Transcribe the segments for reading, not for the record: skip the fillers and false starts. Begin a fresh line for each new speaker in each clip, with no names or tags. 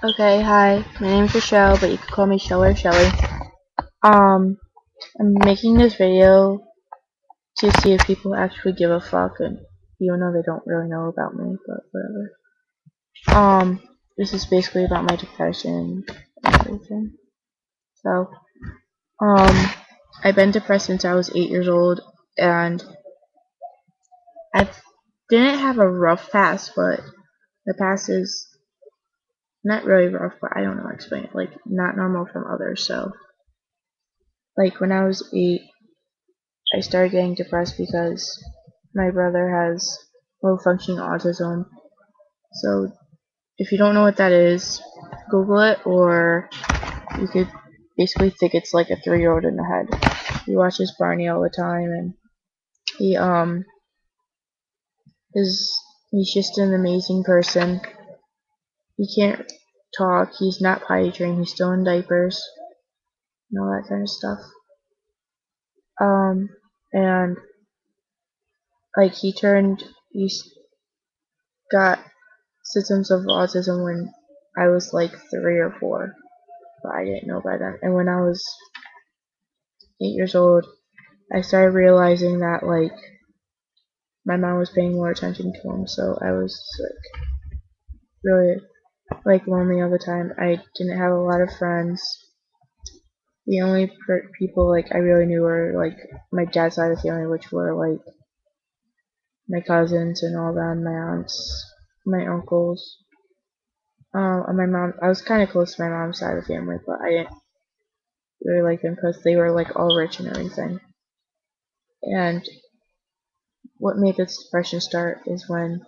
Okay, hi. My name's Rochelle, but you can call me Shell or Shelly. Um, I'm making this video to see if people actually give a fuck, and even though they don't really know about me, but whatever. This is basically about my depression and everything. So, um, I've been depressed since I was 8 years old, and I didn't have a rough past, but the past is not really rough, but I don't know how to explain it. Like, not normal from others, so. Like, when I was 8, I started getting depressed because my brother has low functioning autism. So if you don't know what that is, Google it, or you could basically think it's like a 3-year-old in the head. He watches Barney all the time, and he he's just an amazing person. He can't talk, he's not potty trained, he's still in diapers, and all that kind of stuff. And like he got symptoms of autism when I was like 3 or 4, but I didn't know by then. And when I was 8 years old, I started realizing that like my mom was paying more attention to him, so I was like really like lonely all the time. I didn't have a lot of friends. The only people like I really knew were like my dad's side of the family, which were like my cousins and all them, my aunts, my uncles. And my mom, I was kind of close to my mom's side of the family, but I didn't really like them because they were like all rich and everything. And what made this depression start is when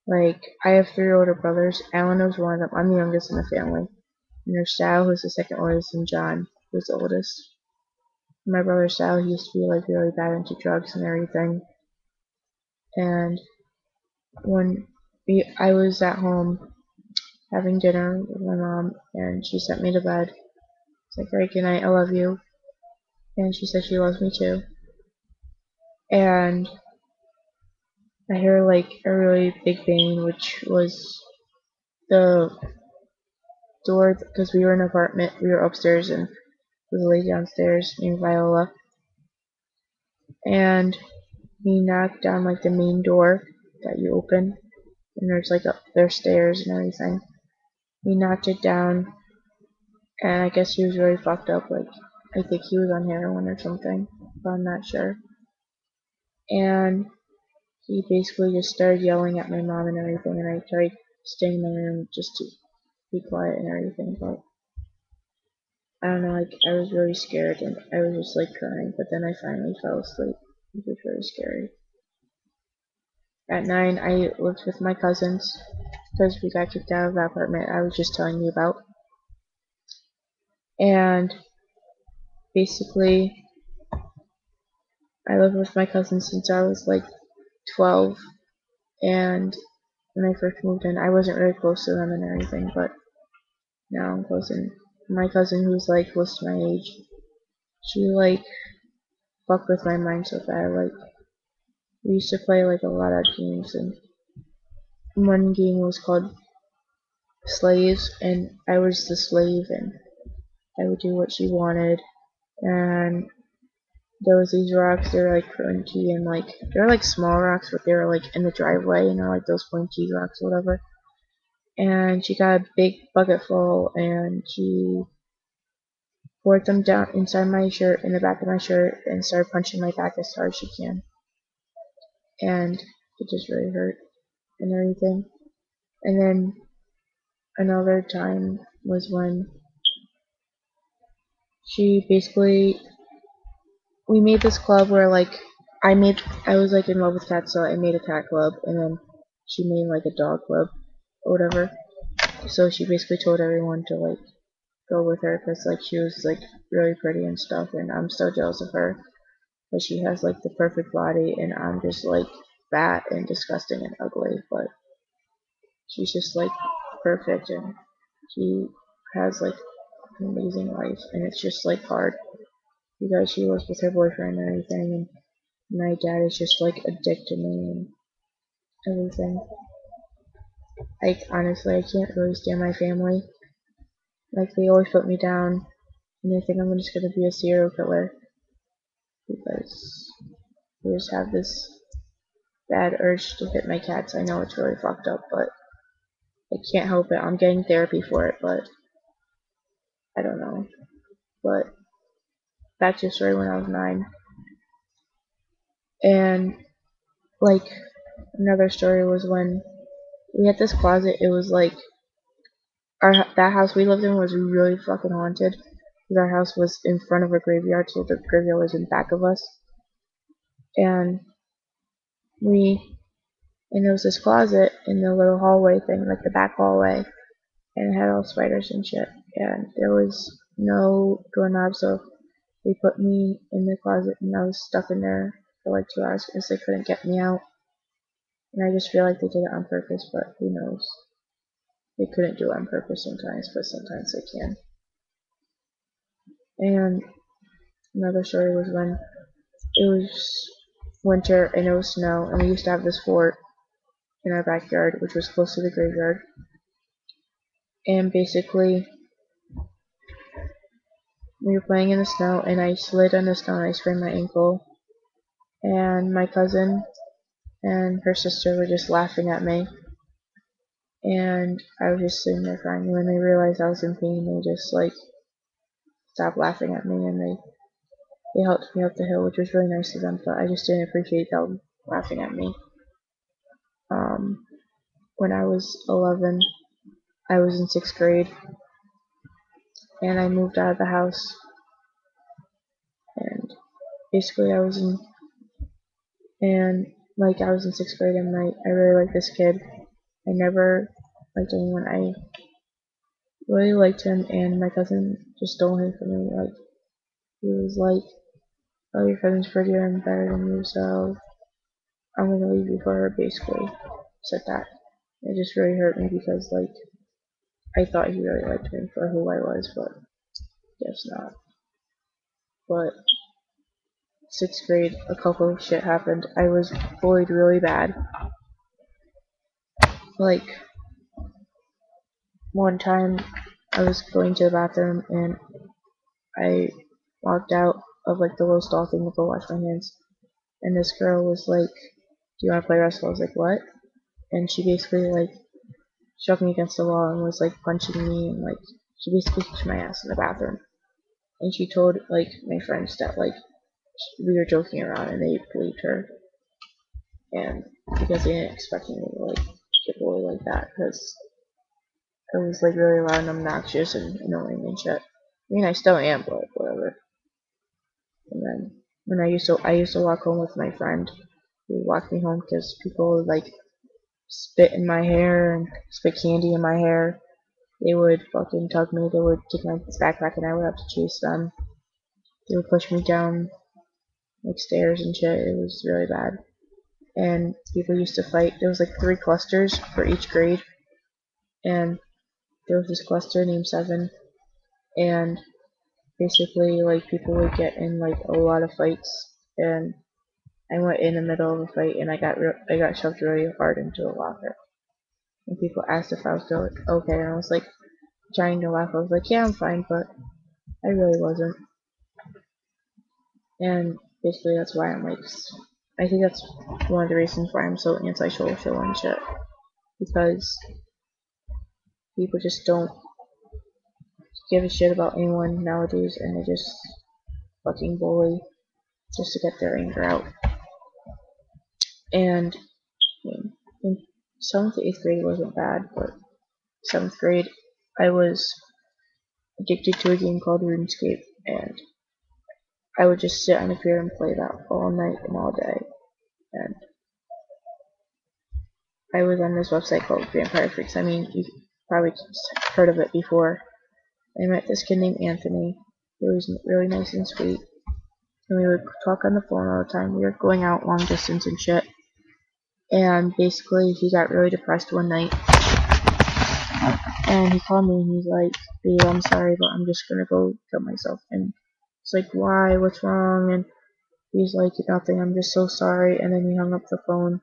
like I have 3 older brothers. Alan was one of them. I'm the youngest in the family. And there's Sal, who's the second oldest, and John, who's the oldest. My brother Sal, he used to be like really bad into drugs and everything. And when I was at home having dinner with my mom, and she sent me to bed. It's like, alright, good night, I love you. And she said she loves me too. And I hear like a really big bang, which was the door, because we were in an apartment, we were upstairs, and there was a lady downstairs named Viola, and he knocked down like the main door that you open, and there's like there's stairs and everything. He knocked it down, and I guess he was really fucked up, like I think he was on heroin or something, but I'm not sure. And he basically just started yelling at my mom and everything, and I tried staying in my room just to be quiet and everything, but I don't know, like I was really scared and I was just like crying, but then I finally fell asleep, which was really scary. At 9, I lived with my cousins because we got kicked out of that apartment I was just telling you about. And basically, I lived with my cousins since I was like 12, and when I first moved in, I wasn't really close to them and everything, but now I'm close. And my cousin, who's like close to my age, she like fucked with my mind so bad. Like we used to play like a lot of games, and one game was called Slaves, and I was the slave, and I would do what she wanted. And there was these rocks, they were like crunchy, and like they were like small rocks, but they were like in the driveway, you know, like those pointy rocks or whatever. And she got a big bucket full, and she poured them down inside my shirt, in the back of my shirt, and started punching my back as hard as she can. And it just really hurt and everything. And then another time was when she basically, we made this club where like I was like in love with cats, so I made a cat club, and then she made like a dog club or whatever. So she basically told everyone to like go with her because like she was like really pretty and stuff, and I'm so jealous of her because she has like the perfect body, and I'm just like fat and disgusting and ugly, but she's just like perfect, and she has like an amazing life, and it's just like hard because she lives with her boyfriend and everything, and my dad is just like a dick to me and everything. Like honestly, I can't really stand my family. like they always put me down and they think I'm just gonna be a serial killer because I just have this bad urge to hit my cats. I know it's really fucked up, but I can't help it. I'm getting therapy for it, but I don't know. But back to the story when I was 9. And like another story was when we had this closet. It was like that house we lived in was really fucking haunted. Our house was in front of a graveyard, so the graveyard was in back of us. And there was this closet in the little hallway thing, like the back hallway, and it had all spiders and shit. And there was no doorknob, so they put me in the closet, and I was stuck in there for like 2 hours because they couldn't get me out. And I just feel like they did it on purpose, but who knows? They couldn't do it on purpose sometimes, but sometimes they can. And another story was when it was winter and it was snow, and we used to have this fort in our backyard, which was close to the graveyard. And basically, we were playing in the snow, and I slid on the snow and I sprained my ankle. And my cousin and her sister were just laughing at me. And I was just sitting there crying. And when they realized I was in pain, they just like stopped laughing at me, and they helped me up the hill, which was really nice of them. But I just didn't appreciate them laughing at me. When I was 11, I was in 6th grade, and I moved out of the house. And basically, I was in 6th grade, and I really liked this kid. I never liked anyone. I really liked him, and my cousin just stole him from me. Like, he was like, "Oh, your cousin's prettier and better than you, so I'm gonna leave you for her," basically. Said that. It just really hurt me because, like, I thought he really liked me for who I was, but guess not. But 6th grade, a couple of shit happened. I was bullied really bad. Like, one time, I was going to the bathroom, and I walked out of, like, the little stall thing to go wash my hands, and this girl was like, "Do you want to play wrestle?" I was like, "What?" And she basically, like, shoved me against the wall and was, like, punching me, and, like, she basically kicked my ass in the bathroom. And she told, like, my friends that, like, we were joking around, and they believed her. And because they didn't expect me to, like, get bullied like that, because I was, like, really loud and obnoxious and annoying and shit. I mean, I still am, but whatever. And then when I used to walk home with my friend. He would walk me home because people would, like, spit in my hair and spit candy in my hair. They would fucking tug me. They would take my backpack, and I would have to chase them. They would push me down, like, stairs and shit. It was really bad. And people used to fight. There was, like, 3 clusters for each grade, and there was this cluster named 7, and basically, like, people would get in, like, a lot of fights, and I went in the middle of a fight, and I got shoved really hard into a locker. And people asked if I was still okay, and I was like trying to laugh. I was like, "Yeah, I'm fine," but I really wasn't. And basically, that's why I'm like, I think that's one of the reasons why I'm so antisocial and shit, because people just don't give a shit about anyone nowadays, and they just fucking bully just to get their anger out. And in 7th to 8th grade wasn't bad, but 7th grade, I was addicted to a game called RuneScape, and I would just sit on the pier and play that all night and all day. And I was on this website called Vampire Freaks. I mean, you probably heard of it before. I met this kid named Anthony. He was really nice and sweet, and we would talk on the phone all the time. We were going out long distance and shit. And basically, he got really depressed one night, and he called me, and he's like, "Babe, I'm sorry, but I'm just gonna go kill myself." And it's like, "Why? What's wrong?" And he's like, "Nothing, I'm just so sorry." And then he hung up the phone,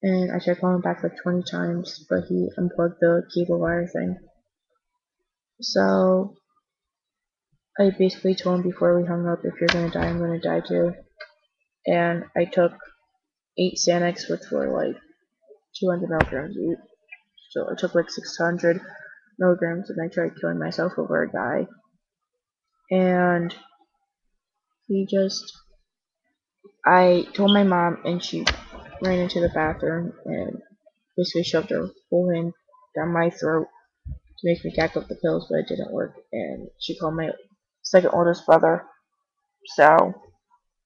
and I tried calling him back like 20 times, but he unplugged the cable wire thing. So I basically told him before we hung up, if you're gonna die, I'm gonna die too. And I took 8 Xanax, which were like 200 milligrams each. So I took like 600 milligrams, and I tried killing myself over a guy. And I told my mom, and she ran into the bathroom and basically shoved her whole hand down my throat to make me gack up the pills, but it didn't work. And she called my second oldest brother, Sal,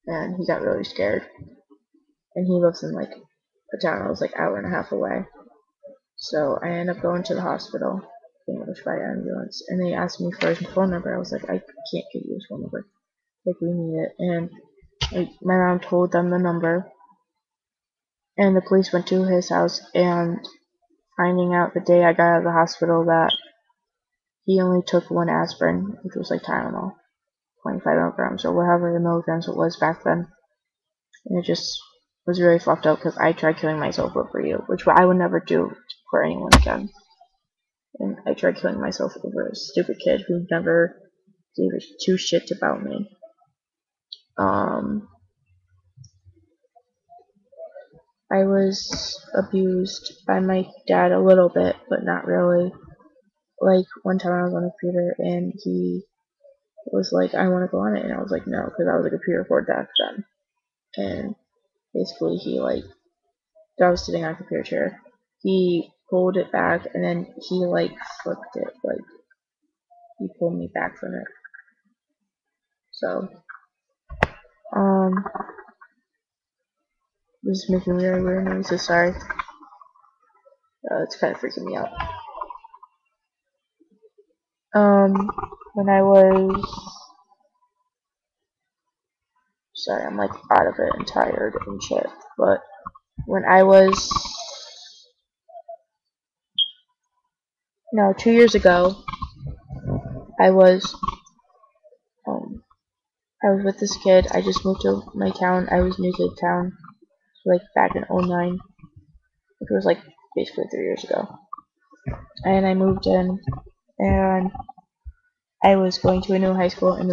and he got really scared. And he lives in like a town that was like an hour and a half away. So I ended up going to the hospital, being rushed by ambulance, and they asked me for his phone number. I was like, I can't give you his phone number. Like, we need it. And like, my mom told them the number, and the police went to his house, and finding out the day I got out of the hospital that he only took 1 aspirin, which was like Tylenol, 25 milligrams, or whatever the milligrams it was back then. And it just was really fucked up because I tried killing myself over you, which I would never do for anyone again. And I tried killing myself over a stupid kid who never gave a 2 shits about me. I was abused by my dad a little bit, but not really. Like, one time I was on a computer and he was like, I want to go on it, and I was like, no, because I was a computer for death then. And basically I was sitting on a computer chair. He pulled it back, and then he flipped it, he pulled me back from it. So, this is making really weird noises, sorry. It's kind of freaking me out. When I was, sorry, I'm like out of it and tired and shit, but when I was, no, 2 years ago, I was with this kid. I just moved to my town. I was new to the town, like back in '09, which was like basically 3 years ago. And I moved in, and I was going to a new high school, and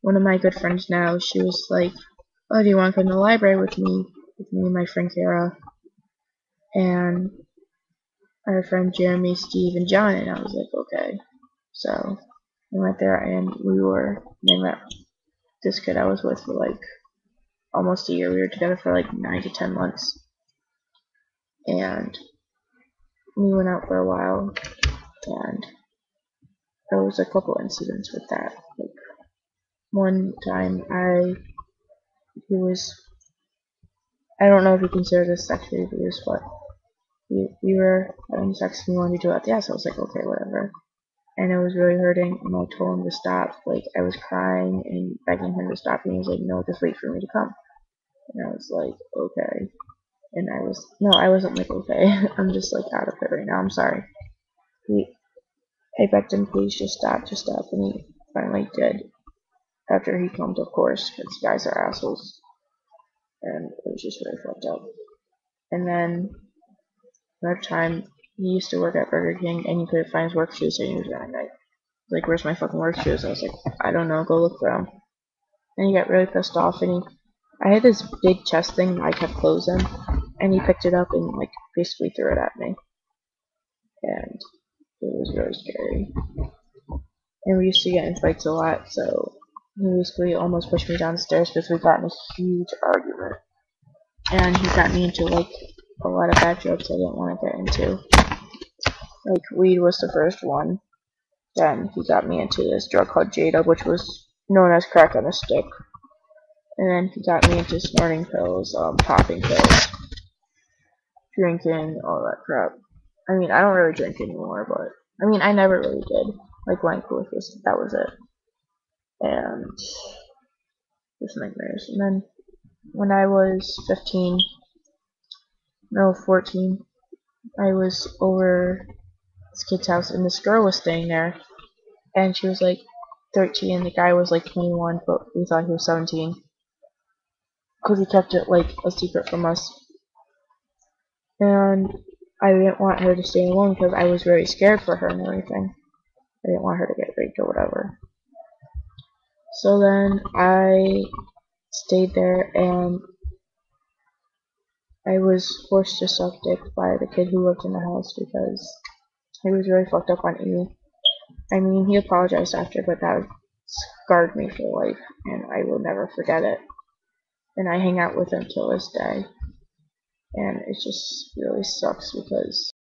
one of my good friends now, she was like, oh, do you want to come to the library with me and my friend Kara, and our friend Jeremy, Steve, and John, and I was like, okay. So we went there, and I met this kid I was with for like almost a year. We were together for like 9 to 10 months, and we went out for a while, and there was a couple incidents with that. Like, one time I don't know if you consider this sexually abuse, but we were having sex and he wanted to do it at the ass. I was like, okay, whatever. And it was really hurting, and I told him to stop. Like, I was crying and begging him to stop, and he was like, no, just wait for me to come. And I was like, okay. And I wasn't like, okay. I'm just like out of it right now, I'm sorry. I begged him, please just stop, and he finally did. After he comes, of course, because guys are assholes. And it was just really fucked up. And then another time, he used to work at Burger King, and he couldn't find his work shoes, so he was running night. Like, where's my fucking work shoes? I was like, I don't know, go look for them. And he got really pissed off, and I had this big chest thing that I kept clothes in, and he picked it up and like basically threw it at me, and it was really scary. And we used to get in fights a lot, so he basically almost pushed me down the stairs because we got in a huge argument, and he got me into like a lot of bad drugs I didn't want to get into. Like, weed was the first one. Then he got me into this drug called Jada, which was known as crack on a stick. And then he got me into snorting pills, popping pills, drinking, all that crap. I mean, I don't really drink anymore, but I mean, I never really did. Like, when that was it. And just nightmares. And then when I was 14, I was over this kid's house, and this girl was staying there, and she was like 13, and the guy was like 21, but we thought he was 17, because he kept it like a secret from us. And I didn't want her to stay alone because I was very scared for her and everything. I didn't want her to get raped or whatever. So then I stayed there, and I was forced to suck dick by the kid who lived in the house because he was really fucked up on E. I mean, he apologized after, but that scarred me for life, and I will never forget it. And I hang out with him till this day, and it just really sucks because